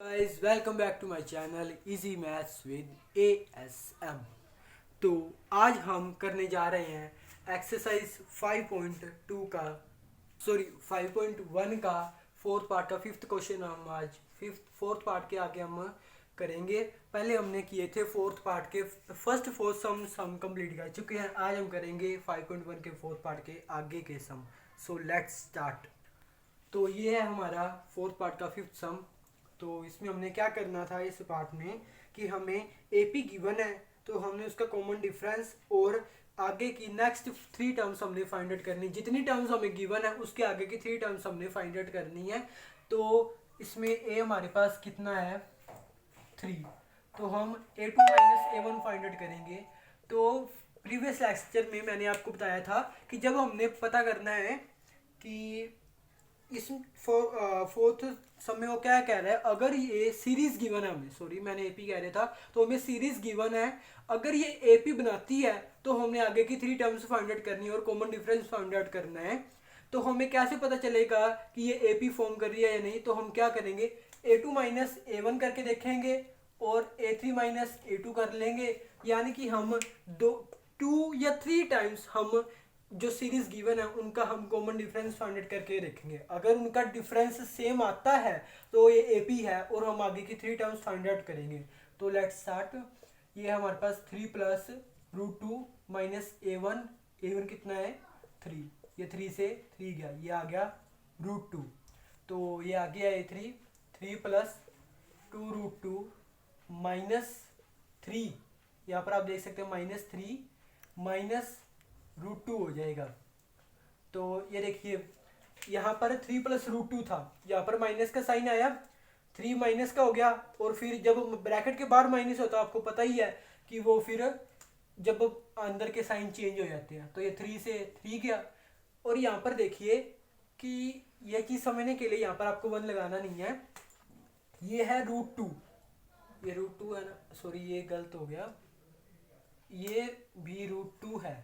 Guys welcome back to my channel easy maths with ASM। तो आज हम करने जा रहे हैं एक्सरसाइज 5.2 का 5.1 का फोर्थ पार्ट का फिफ्थ क्वेश्चन। हम आज फोर्थ पार्ट के आगे हम करेंगे। पहले हमने किए थे फोर्थ पार्ट के फर्स्ट फोर सम कंप्लीट कर चुके हैं। आज हम करेंगे 5.1 के फोर्थ पार्ट के आगे के सम। So let's start. तो ये है हमारा फोर्थ पार्ट का फिफ्थ सम। तो इसमें हमने क्या करना था इस पार्ट में कि हमें एपी गिवन है, तो हमने उसका कॉमन डिफरेंस और आगे की नेक्स्ट थ्री टर्म्स हमने फाइंड आउट करनी। जितनी टर्म्स हमें गिवन है उसके आगे की थ्री टर्म्स हमने फाइंड आउट करनी है। तो इसमें ए हमारे पास कितना है 3, तो हम A2 minus A1 find out करेंगे। तो प्रीवियस लेक्चर में मैंने आपको बताया था कि जब हमने पता करना है कि इस फोर्थ समय वो क्या कह रहा है, अगर ये सीरीज गिवन है हमें, सॉरी मैंने एपी कह रहा था, तो हमें सीरीज गिवन है। अगर ये एपी बनाती है तो हमने आगे की थ्री टर्म्स फाइंड आउट करनी है और कॉमन डिफरेंस फाइंड आउट करना है। तो हमें कैसे पता चलेगा कि ये एपी फॉर्म कर रही है या नहीं? तो हम क्या करेंगे, A2 माइनस A1 करके देखेंगे और A3 माइनस A2 कर लेंगे। यानी कि हम दो 2 या 3 टाइम्स हम जो सीरीज गिवन है उनका हम कॉमन डिफरेंस फाइंड आउट करके देखेंगे। अगर उनका डिफरेंस सेम आता है तो ये एपी है और हम आगे की थ्री टर्म्स फाइंड आउट करेंगे। तो लेट्स स्टार्ट। ये हमारे पास 3 प्लस रूट 2 माइनस A1 कितना है 3, ये 3 से 3 गया, ये आ गया रूट 2। तो ये आ गया A3 3 प्लस 2 रूट 2 माइनस 3, यहाँ पर आप देख सकते हैं -3 माइनस रूट 2 हो जाएगा। तो ये देखिए यहाँ पर 3 प्लस रूट 2 था, यहाँ पर माइनस का साइन आया, 3 माइनस का हो गया। और फिर जब ब्रैकेट के बाहर माइनस होता है आपको पता ही है कि वो फिर जब अंदर के साइन चेंज हो जाते हैं। तो ये 3 से 3 गया। और यहाँ पर देखिए कि यह चीज़ समझने के लिए यहाँ पर आपको 1 लगाना नहीं है, ये है रूट 2, ये रूट 2 है ना, सॉरी ये गलत हो गया, ये भी रूट 2 है।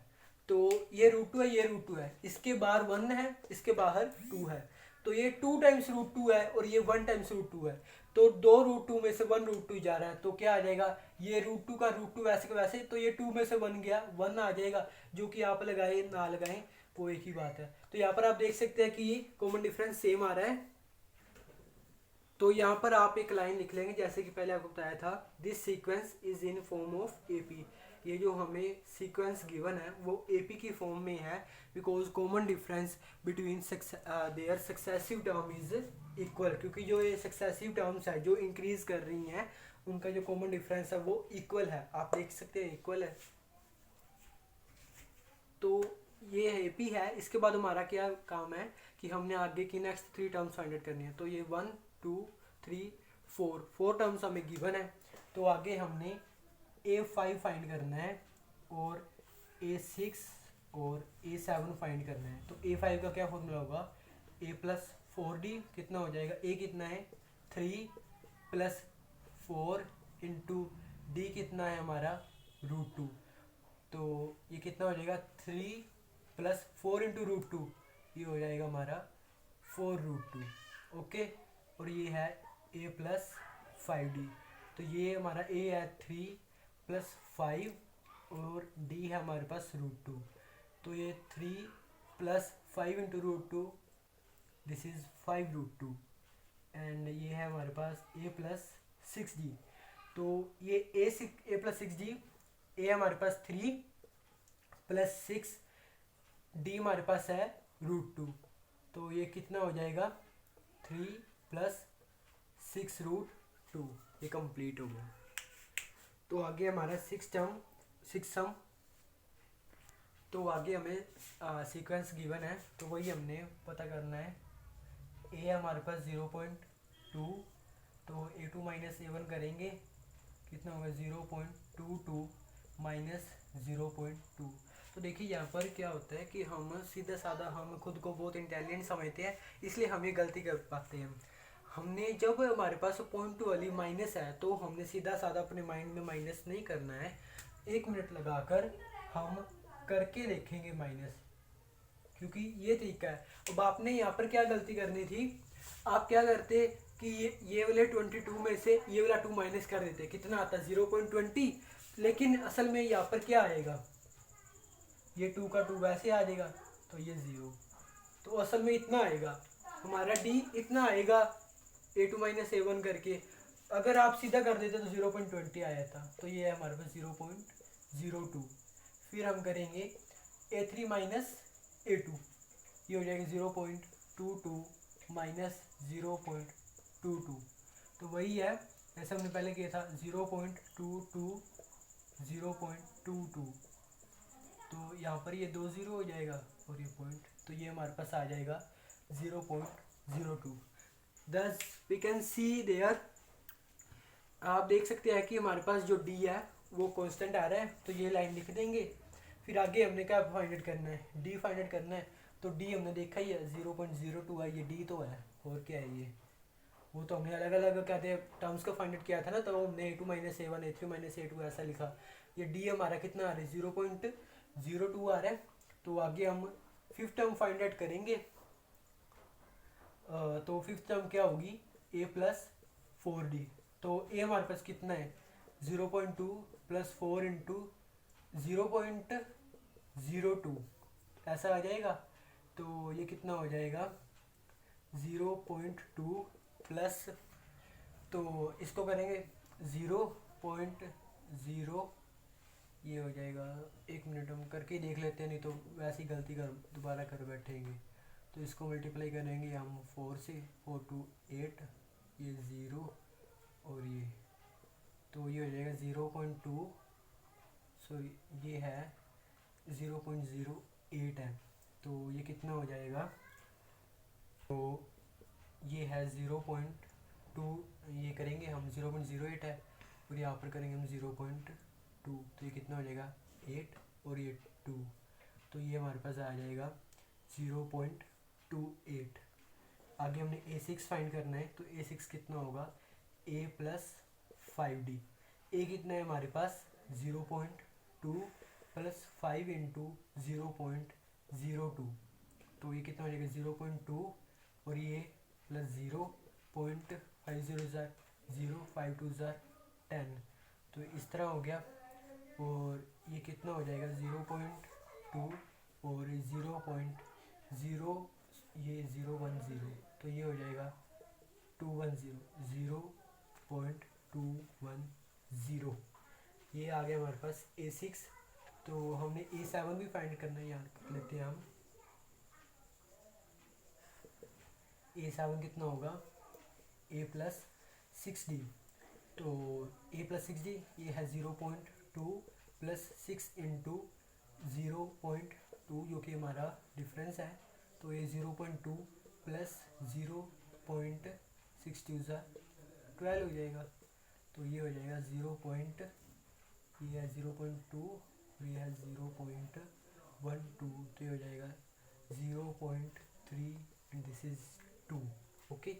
तो ये रूट 2 है, ये रूट 2 है, इसके बाहर 1 है, इसके बाहर 2 है। तो ये 2 टाइम्स रूट 2 है और ये 1 टाइम्स रूट 2 है। तो 2 रूट 2 में से 1 रूट 2 जा रहा है, तो क्या आ जाएगा, ये रूट 2 का रूट 2 वैसे का वैसे, तो ये 2 में से 1 गया, 1 आ जाएगा। जो कि आप लगाए ना लगाएं वो एक ही बात है। तो यहाँ पर आप देख सकते हैं कि कॉमन डिफरेंस सेम आ रहा है। तो यहाँ पर आप एक लाइन लिख लेंगे जैसे कि पहले आपको बताया था, this sequence is in form of AP. ये जो हमें सीक्वेंस गिवन है वो एपी की फॉर्म में है, because common difference between their successive term is equal. क्योंकि जो ये सक्सेसिव टर्म्स है जो इंक्रीज कर रही हैं उनका जो कॉमन डिफरेंस है वो इक्वल है, आप देख सकते हैं इक्वल है। तो ये एपी है। इसके बाद हमारा क्या काम है कि हमने आगे की next three terms find out करनी है। तो ये 1 2 3 4 टर्म्स हमें गिवन है। तो आगे हमने A5 फाइंड करना है और A6 और A7 फाइंड करना है। तो A5 का क्या फॉर्मूला होगा, A प्लस 4D कितना हो जाएगा, A कितना है 3 प्लस 4 इंटू D कितना है हमारा रूट 2। तो ये कितना हो जाएगा 3 प्लस 4 इंटू रूट 2, ये हो जाएगा हमारा 4 रूट 2। ओके, और ये है A प्लस 5D। तो ये हमारा A है 3 प्लस 5 और D है हमारे पास रूट 2। तो ये 3 plus 5 into root 2, this is 5 root 2। And ये है हमारे पास A प्लस 6D। तो ये A प्लस 6D, A हमारे पास 3 प्लस 6, D हमारे पास है रूट 2। तो ये कितना हो जाएगा 3 प्लस 6 रूट 2, ये कंप्लीट हो गया। तो आगे हमारा सिक्स सम। तो आगे हमें सीक्वेंस गिवन है तो वही हमने पता करना है। ए हमारे पास 0.2, तो A2 माइनस A1 करेंगे, कितना होगा 0.22 माइनस 0.2। तो देखिए यहाँ पर क्या होता है कि हम सीधा साधा हम खुद को बहुत इंटेलिजेंट समझते हैं, इसलिए हम ये गलती कर पाते हैं। हमने जब हमारे पास पॉइंट टू वाली माइनस है तो हमने सीधा साधा अपने माइंड में माइनस नहीं करना है, 1 मिनट लगाकर हम करके देखेंगे माइनस, क्योंकि ये तरीका है। अब आपने यहाँ पर क्या गलती करनी थी, आप क्या करते कि ये वाले 22 में से ये वाला 2 माइनस कर देते, कितना आता है 0.20, लेकिन असल में यहाँ पर क्या आएगा, ये 2 का 2 वैसे आ जाएगा, तो ये 0, तो असल में इतना आएगा हमारा डी, इतना आएगा a2 माइनस a1 करके। अगर आप सीधा कर देते तो 0.20 आया था, तो ये है हमारे पास 0.02। फिर हम करेंगे a3 माइनस a2, ये हो जाएगा 0.22 माइनस 0.22, तो वही है जैसे हमने पहले किया था 0.22 0.22, तो यहाँ पर ये 2 0 हो जाएगा और ये पॉइंट, तो ये हमारे पास आ जाएगा 0.02। दस वी कैन सी देयर, आप देख सकते हैं कि हमारे पास जो डी है वो कांस्टेंट आ रहा है, तो ये लाइन लिख देंगे। फिर आगे हमने क्या फाइंड आउट करना है, डी फाइंड आउट करना है, तो डी हमने देखा ही है 0.02 है, ये डी तो है, और क्या है ये, वो तो हमने अलग अलग कहते हैं टर्म्स का फाइंड आउट किया था ना, तो हमने a2 minus a1 a3 minus a2 ऐसा लिखा। ये डी हमारा कितना आ रहा है 0.02 आ रहा है। तो आगे हम फिफ्थ टर्म फाइंड आउट करेंगे, तो फिफ्थ टर्म क्या होगी a प्लस 4d, तो a हमारे पास कितना है 0.2 प्लस 4 इंटू 0.02 ऐसा आ जाएगा, तो ये कितना हो जाएगा 0.2 प्लस, तो इसको करेंगे 0.0, ये हो जाएगा, एक मिनट हम करके देख लेते हैं, नहीं तो वैसे ही गलती कर दोबारा कर बैठेंगे। तो इसको मल्टीप्लाई करेंगे हम 4 से, 4 2 8, ये 0 और ये, तो ये हो जाएगा 0.2, सॉरी ये है 0.08 है, तो ये कितना हो जाएगा, तो ये है 0.2, ये करेंगे हम 0.08 है, और यहाँ पर करेंगे हम 0.2, तो ये कितना हो जाएगा 8 और ये 2, तो ये हमारे पास आ जाएगा 0.28। आगे हमने a6 फाइंड करना है, तो a6 कितना होगा a प्लस 5d, a कितना है हमारे पास 0.2 प्लस 5 इंटू 0.02, तो ये कितना हो जाएगा 0.2 और ये प्लस 0.50 ज़ार 0 5 2 ज़ार 10, तो इस तरह हो गया। और ये कितना हो जाएगा 0.2 और 0.0, ये 010, तो ये हो जाएगा 210 0.210, ये आ गया हमारे पास a6। तो हमने a7 भी फाइंड करना है, याद कर लेते हैं हम, a7 कितना होगा a प्लस 6d, तो a प्लस 6d ये है 0.2 प्लस 6 इंटू 0.2, जो कि हमारा डिफरेंस है, तो ये 0.2 प्लस 0.62 12 हो जाएगा, तो ये हो जाएगा 0. ये है 0.2 और ये है 0.12, तो ये हो जाएगा 0.3 एंड दिस इज 2। ओके,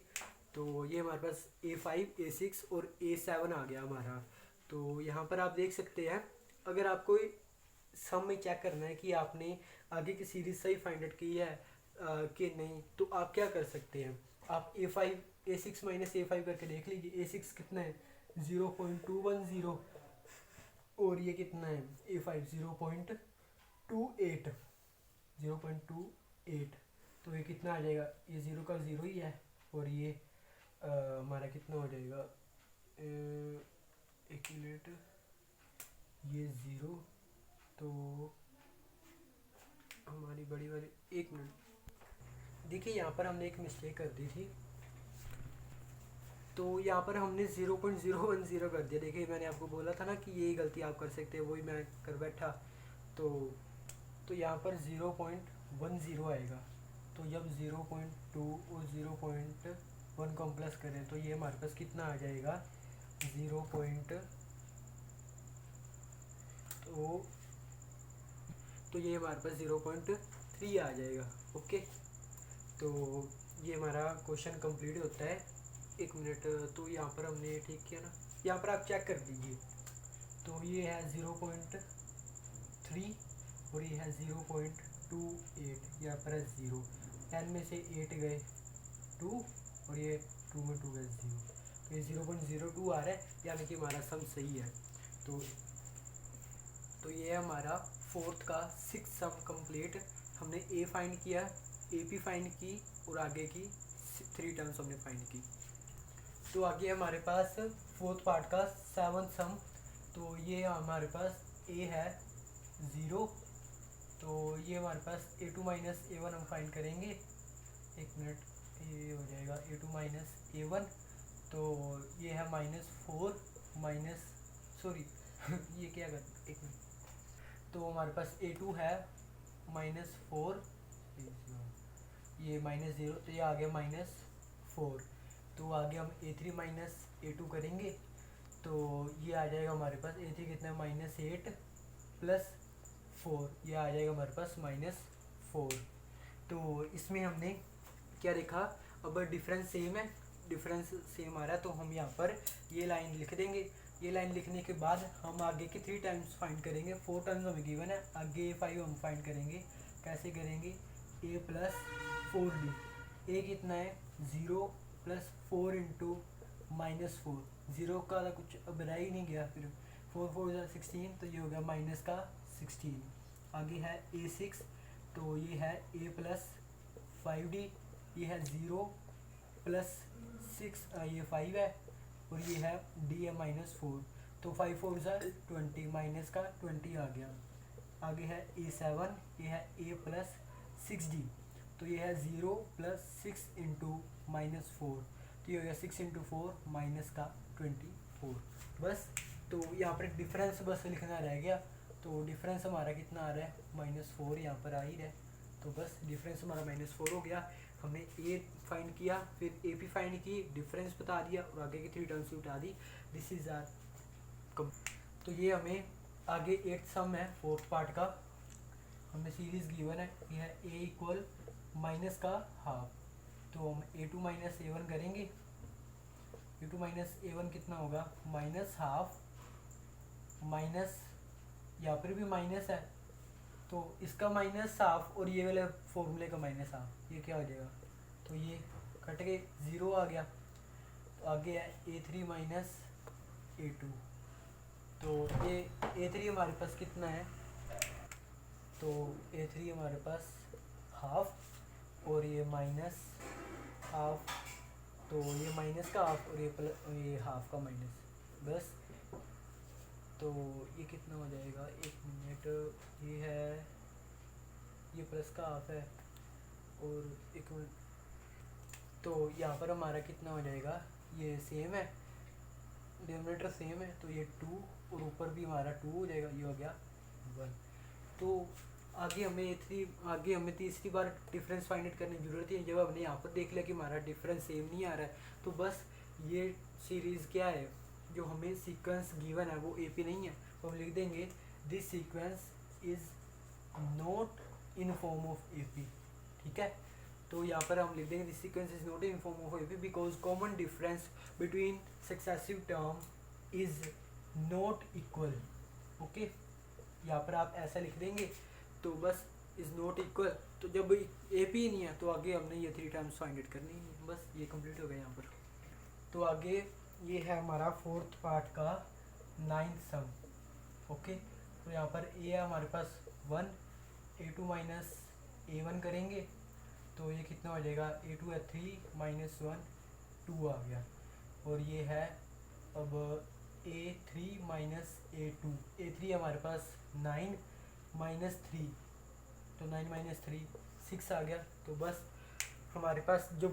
तो ये हमारे पास a5 a6 और a7 आ गया हमारा। तो यहाँ पर आप देख सकते हैं, अगर आपको सम में चेक करना है कि आपने आगे की सीरीज सही फाइंड आउट की है कि नहीं, तो आप क्या कर सकते हैं, आप a5 a6 माइनस a5 करके देख लीजिए। a6 कितना है 0.210 और ये कितना है a5 0.28, तो ये कितना आ जाएगा, ये 0 का 0 ही है, और ये हमारा कितना हो जाएगा, एक मिनट, ये 0, तो हमारी बड़ी वाली, एक मिनट देखिए, यहाँ पर हमने एक मिस्टेक कर दी थी, तो यहाँ पर हमने 0.010 कर दिया। देखिए मैंने आपको बोला था ना कि ये गलती आप कर सकते हैं, वही मैं कर बैठा, तो यहाँ पर 0.10 आएगा, तो जब 0.2 और 0.1 को हम प्लस करें तो ये हमारे पास कितना आ जाएगा 0. तो ये हमारे पास 0.3 आ जाएगा। ओके, तो ये हमारा क्वेश्चन कंप्लीट होता है। एक मिनट, तो यहाँ पर हमने ये ठीक किया ना, यहाँ पर आप चेक कर दीजिए, तो ये है 0.3 और ये है 0.28, यहाँ पर है 0, 10 में से 8 गए 2 और ये टू में 2 है 0, तो ये 0.02 आ रहा है, यानी कि हमारा सम सही है। तो ये है हमारा फोर्थ का 6 सम कंप्लीट। हमने ए फाइंड किया, ए पी फाइंड की और आगे की 3 टर्म्स हमने फाइंड की। तो आगे हमारे पास फोर्थ पार्ट का 7 सम। तो ये हमारे पास ए है 0, तो ये हमारे पास a2 माइनस a1 हम फाइंड करेंगे। एक मिनट, ये हो जाएगा a2 माइनस a1, तो ये है -4 माइनस सॉरी ये क्या कर, एक मिनट, तो हमारे पास a2 है -4, ये -0, तो ये आ गया -4। तो आगे हम a3 माइनस a2 करेंगे, तो ये आ जाएगा हमारे पास a3 कितना है -8 प्लस 4, ये आ जाएगा हमारे पास -4। तो इसमें हमने क्या देखा, अब डिफरेंस सेम है, डिफरेंस सेम आ रहा है, तो हम यहाँ पर ये लाइन लिख देंगे। ये लाइन लिखने के बाद हम आगे के 3 टाइम्स फाइंड करेंगे। 4 टाइम्स हमें गिवन है, आगे 5 हम फाइंड करेंगे। कैसे करेंगे, a प्लस 4d, a कितना है 0 प्लस 4 इंटू -4, 0 का कुछ अब रह ही नहीं गया, फिर 4 4 16, तो ये हो गया माइनस का 16। आगे है a6, तो ये है a प्लस 5d, ये है 0 प्लस 6, ये 5 है, और ये है d है -4, तो 5 4 20, माइनस का 20 आ गया। आगे है a7, ये है a प्लस 6d, तो ये है 0 प्लस 6 इंटू -4, तो ये हो गया 6 इंटू 4 माइनस का 24। बस, तो यहाँ पर डिफरेंस बस लिखना रह गया। तो डिफरेंस हमारा कितना आ रहा है -4, यहाँ पर आ ही रहा है, तो बस डिफरेंस हमारा -4 हो गया। हमने ए फाइंड किया, फिर ए पी फाइंड की, डिफरेंस बता दिया और आगे की 3 टर्म्स बता दी। दिस इज आर कम। तो ये हमें आगे 8th सम है फोर्थ पार्ट का, हमें सीरीज गिवन है, ये है ए इक्वल माइनस का हाफ, तो हम a2 माइनस a1 करेंगे। a2 माइनस a1 कितना होगा -हाफ, माइनस यहाँ पर भी माइनस है, तो इसका -हाफ और ये वाले फॉर्मूले का -हाफ, ये क्या हो जाएगा, तो ये कट के 0 आ गया। तो आगे है a3 माइनस a2, तो ये a3 हमारे पास कितना है, तो a3 हमारे पास हाफ और ये -हाफ, तो ये माइनस का हाफ और ये हाफ का माइनस, बस। तो ये कितना हो जाएगा, एक मिनट, ये है, ये प्लस का हाफ है और एक मिनट, तो यहाँ पर हमारा कितना हो जाएगा, ये सेम है, डिनोमिनेटर सेम है, तो ये 2 और ऊपर भी हमारा 2 हो जाएगा, ये हो गया 1। तो आगे हमें तीसरी बार डिफरेंस फाइंड आउट करने की ज़रूरत है। जब हमने यहाँ पर देख लिया कि हमारा डिफरेंस सेम नहीं आ रहा है, तो बस ये सीरीज़ क्या है, जो हमें सीक्वेंस गिवन है वो AP नहीं है, तो हम लिख देंगे this sequence is not in form of AP, ठीक है। तो यहाँ पर हम लिख देंगे this sequence is not in form of AP because common difference between successive term is not equal. Okay, यहाँ पर आप ऐसा लिख देंगे, तो बस इज नॉट इक्वल, तो जब AP नहीं है तो आगे हमने ये 3 टाइम्स फाइंड आउट करनी है, बस ये कंप्लीट हो गया यहाँ पर। तो आगे ये है हमारा फोर्थ पार्ट का 9th सम। ओके, तो यहाँ पर A है हमारे पास 1, a2 माइनस a1 करेंगे, तो ये कितना हो जाएगा, a2 है 3 माइनस 1 2 आ गया, और ये है अब a3 माइनस a2, a3 हमारे पास 9 माइनस 3, तो 9 माइनस 3 6 आ गया। तो बस हमारे पास जब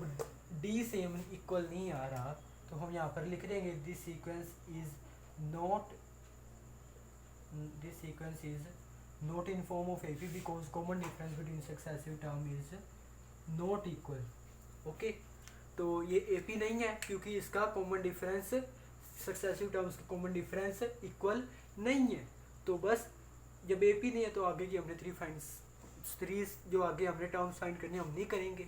D सेम इक्वल नहीं आ रहा, तो हम यहाँ पर लिख देंगे this sequence is not in form of AP because common difference between successive term is not equal. Okay, तो ये AP नहीं है क्योंकि इसका कॉमन डिफरेंस, सक्सेसिव टर्म्स का कॉमन डिफरेंस इक्वल नहीं है। तो बस जब AP नहीं है तो आगे की हमने 3 जो आगे हमने टर्म्स फाइंड करने हम नहीं करेंगे।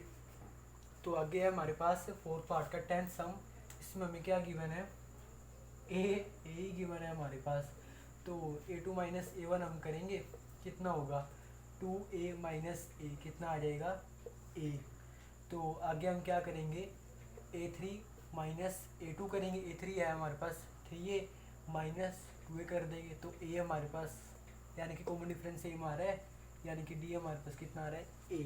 तो आगे है हमारे पास फोर्थ पार्ट का 10th सम, इसमें हमें क्या गिवन है, ए ही गिवन है हमारे पास। तो a2 माइनस a1 हम करेंगे, कितना होगा 2a माइनस a, कितना आ जाएगा a। तो आगे हम क्या करेंगे, a3 माइनस A2 करेंगे, A3 है हमारे पास 3A माइनस 2A कर देंगे तो A हमारे पास, यानी कि कॉमन डिफरेंस सेम आ रहा है, यानी कि D हमारे पास कितना आ रहा है A।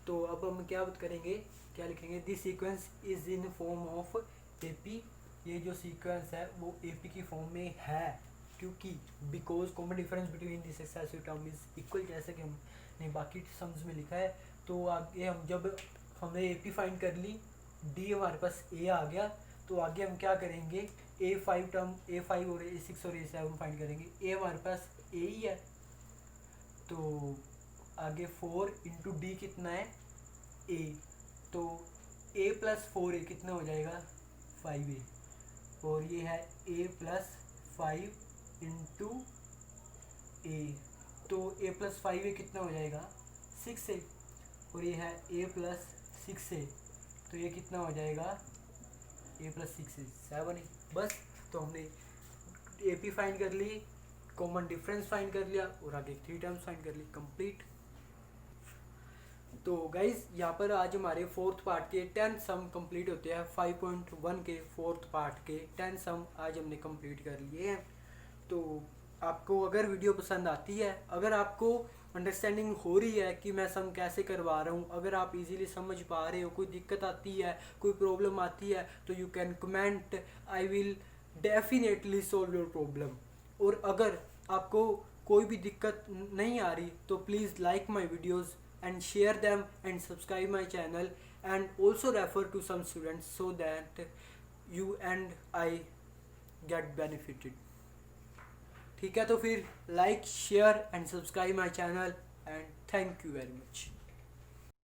तो अब हम क्या करेंगे, क्या लिखेंगे, this sequence is in form of AP। ये जो सीक्वेंस है वो AP की फॉर्म में है, क्योंकि because common difference between this excessive term is equal, जैसे कि हमने बाकी सम्स में लिखा है। तो आगे हम जब हमने AP फाइंड कर ली, D हमारे पास A आ गया, तो आगे हम क्या करेंगे, A5 टर्म, A5 और A6 और A7 फाइंड करेंगे। A हमारे पास A ही है, तो आगे 4 इंटू डी कितना है A, तो A प्लस 4A कितना हो जाएगा 5A, और ये है A प्लस 5 इंटू A, तो A प्लस 5A कितना हो जाएगा 6A, और ये है A प्लस 6A, तो ये कितना हो जाएगा A प्लस 6A 7A। बस, तो हमने AP फाइंड कर ली, कॉमन डिफरेंस फाइंड कर लिया, और आगे 3 टर्म्स फाइंड कर ली, कंप्लीट। तो गाइज यहाँ पर आज हमारे फोर्थ पार्ट के 10 सम कंप्लीट होते हैं। 5.1 के फोर्थ पार्ट के 10 सम आज हमने कंप्लीट कर लिए हैं। तो आपको अगर वीडियो पसंद आती है, अगर आपको अंडरस्टैंडिंग हो रही है कि मैं सम कैसे करवा रहा हूँ, अगर आप इजीली समझ पा रहे हो, कोई दिक्कत आती है, कोई प्रॉब्लम आती है, तो you can comment, I will definitely solve your problem. और अगर आपको कोई भी दिक्कत नहीं आ रही तो please like my videos and share them and subscribe my channel, and also refer to some students so that you and I get benefited। ठीक है, तो फिर like, share and subscribe my channel, and thank you very much।